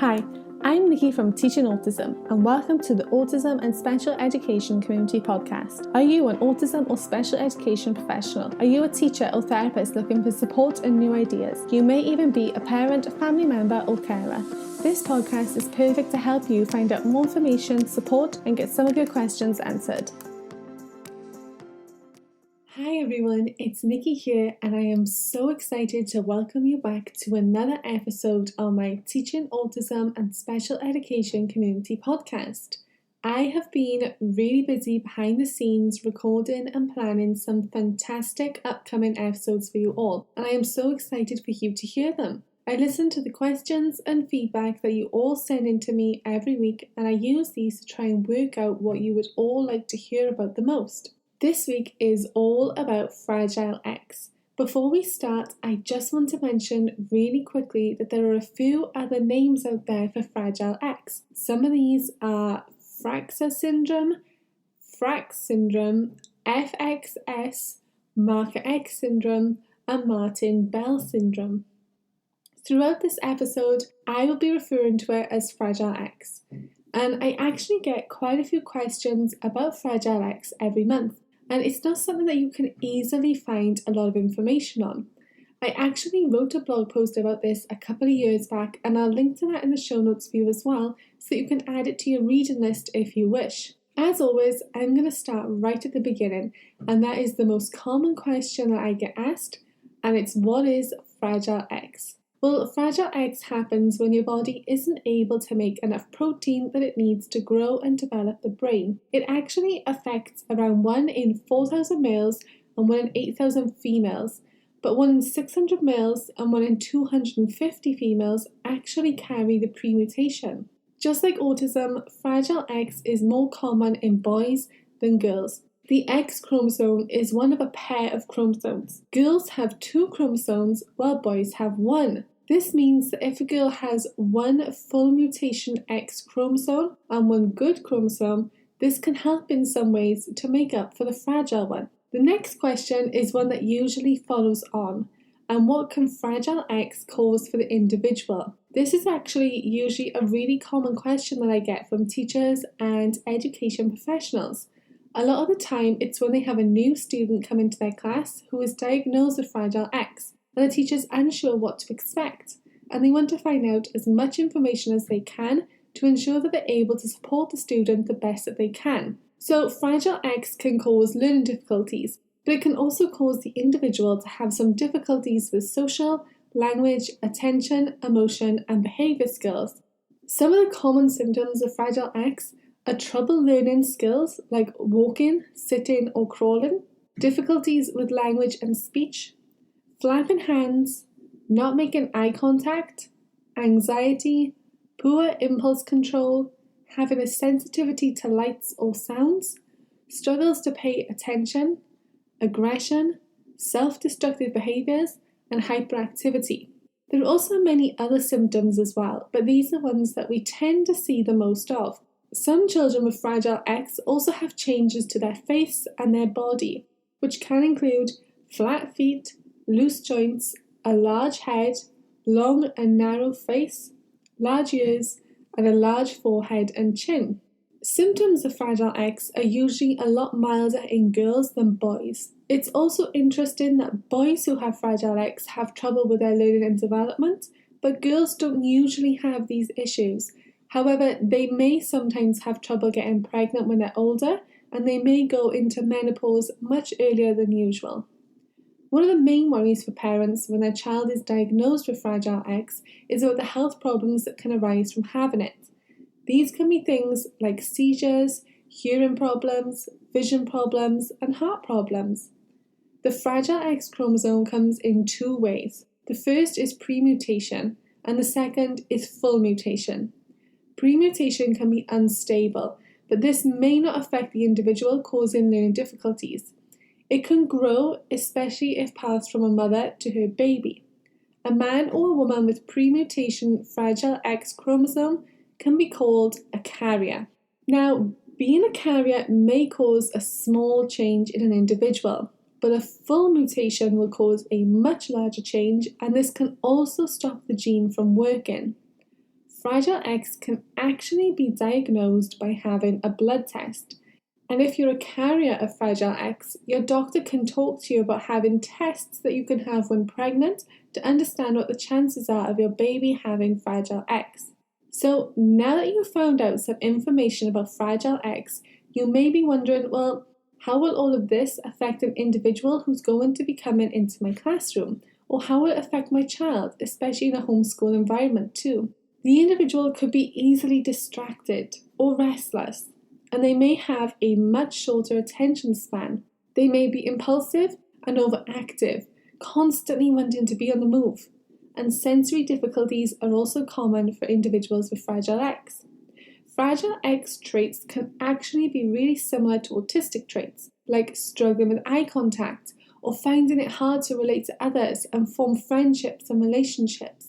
Hi, I'm Nikki from Teaching Autism and welcome to the Autism and Special Education Community Podcast. Are you an autism or special education professional? Are you a teacher or therapist looking for support and new ideas? You may even be a parent, family member or carer. This podcast is perfect to help you find out more information, support and get some of your questions answered. Hi everyone, it's Nikki here and I am so excited to welcome you back to another episode of my Teaching Autism and Special Education Community Podcast. I have been really busy behind the scenes recording and planning some fantastic upcoming episodes for you all, and I am so excited for you to hear them. I listen to the questions and feedback that you all send in to me every week, and I use these to try and work out what you would all like to hear about the most. This week is all about Fragile X. Before we start, I just want to mention really quickly that there are a few other names out there for Fragile X. Some of these are FRAXA syndrome, FRAX syndrome, FXS, Marker X syndrome, and Martin-Bell syndrome. Throughout this episode, I will be referring to it as Fragile X. And I actually get quite a few questions about Fragile X every month. And it's not something that you can easily find a lot of information on. I actually wrote a blog post about this a couple of years back, and I'll link to that in the show notes for you as well, so that you can add it to your reading list if you wish. As always, I'm going to start right at the beginning, and that is the most common question that I get asked, and it's what is Fragile X? Well, Fragile X happens when your body isn't able to make enough protein that it needs to grow and develop the brain. It actually affects around 1 in 4,000 males and 1 in 8,000 females, but 1 in 600 males and 1 in 250 females actually carry the pre-mutation. Just like autism, Fragile X is more common in boys than girls. The X chromosome is one of a pair of chromosomes. Girls have 2 chromosomes while boys have 1. This means that if a girl has 1 full mutation X chromosome and 1 good chromosome, this can help in some ways to make up for the fragile one. The next question is one that usually follows on, and what can Fragile X cause for the individual? This is actually usually a really common question that I get from teachers and education professionals. A lot of the time it's when they have a new student come into their class who is diagnosed with Fragile X, and the teacher's unsure what to expect, and they want to find out as much information as they can to ensure that they're able to support the student the best that they can. So Fragile X can cause learning difficulties, but it can also cause the individual to have some difficulties with social, language, attention, emotion, and behaviour skills. Some of the common symptoms of Fragile X are trouble learning skills like walking, sitting, or crawling, difficulties with language and speech, flapping hands, not making eye contact, anxiety, poor impulse control, having a sensitivity to lights or sounds, struggles to pay attention, aggression, self-destructive behaviours, and hyperactivity. There are also many other symptoms as well, but these are ones that we tend to see the most of. Some children with Fragile X also have changes to their face and their body, which can include flat feet, loose joints, a large head, long and narrow face, large ears, and a large forehead and chin. Symptoms of Fragile X are usually a lot milder in girls than boys. It's also interesting that boys who have Fragile X have trouble with their learning and development, but girls don't usually have these issues. However, they may sometimes have trouble getting pregnant when they're older, and they may go into menopause much earlier than usual. One of the main worries for parents when their child is diagnosed with Fragile X is about the health problems that can arise from having it. These can be things like seizures, hearing problems, vision problems, and heart problems. The Fragile X chromosome comes in 2 ways. The first is pre-mutation, and the second is full mutation. Pre-mutation can be unstable, but this may not affect the individual, causing learning difficulties. It can grow, especially if passed from a mother to her baby. A man or a woman with pre-mutation Fragile X chromosome can be called a carrier. Now, being a carrier may cause a small change in an individual, but a full mutation will cause a much larger change, and this can also stop the gene from working. Fragile X can actually be diagnosed by having a blood test. And if you're a carrier of Fragile X, your doctor can talk to you about having tests that you can have when pregnant to understand what the chances are of your baby having Fragile X. So now that you've found out some information about Fragile X, you may be wondering, well, how will all of this affect an individual who's going to be coming into my classroom? Or how will it affect my child, especially in a homeschool environment too? The individual could be easily distracted or restless, and they may have a much shorter attention span. They may be impulsive and overactive, constantly wanting to be on the move. And sensory difficulties are also common for individuals with Fragile X. Fragile X traits can actually be really similar to autistic traits, like struggling with eye contact or finding it hard to relate to others and form friendships and relationships.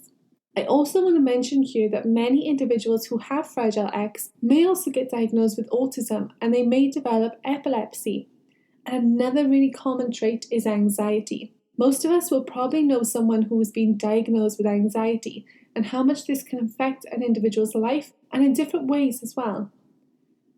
I also want to mention here that many individuals who have Fragile X may also get diagnosed with autism, and they may develop epilepsy. And another really common trait is anxiety. Most of us will probably know someone who has been diagnosed with anxiety and how much this can affect an individual's life, and in different ways as well.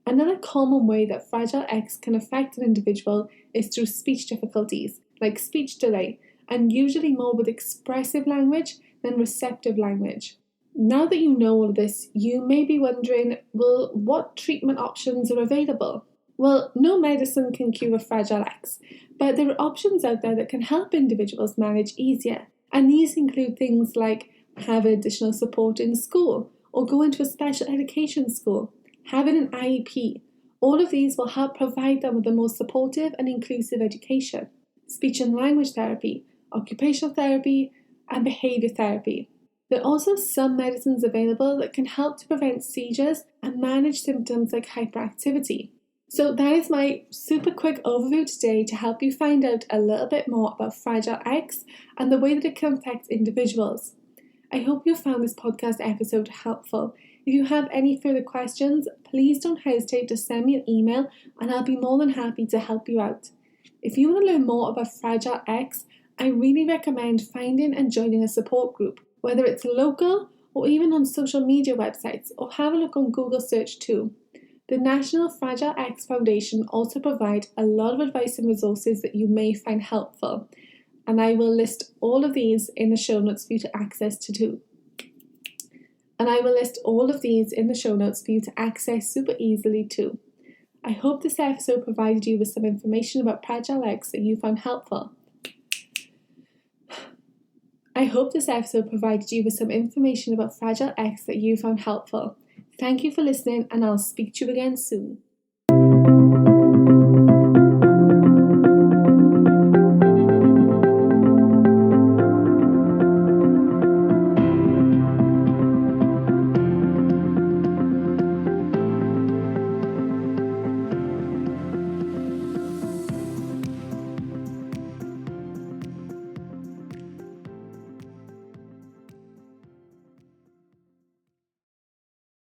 Another common way that Fragile X can affect an individual is through speech difficulties, like speech delay, and usually more with expressive language than receptive language. Now that you know all of this, you may be wondering, well, what treatment options are available? Well, no medicine can cure Fragile X, but there are options out there that can help individuals manage easier. And these include things like having additional support in school, or going to a special education school, having an IEP. All of these will help provide them with a more supportive and inclusive education. Speech and language therapy, occupational therapy, and behaviour therapy. There are also some medicines available that can help to prevent seizures and manage symptoms like hyperactivity. So that is my super quick overview today to help you find out a little bit more about Fragile X and the way that it can affect individuals. I hope you found this podcast episode helpful. If you have any further questions, please don't hesitate to send me an email and I'll be more than happy to help you out. If you want to learn more about Fragile X, I really recommend finding and joining a support group, whether it's local or even on social media websites, or have a look on Google search too. The National Fragile X Foundation also provide a lot of advice and resources that you may find helpful, and I will list all of these in the show notes for you to access too. Super easily too. I hope this episode provided you with some information about Fragile X that you found helpful. Thank you for listening, and I'll speak to you again soon.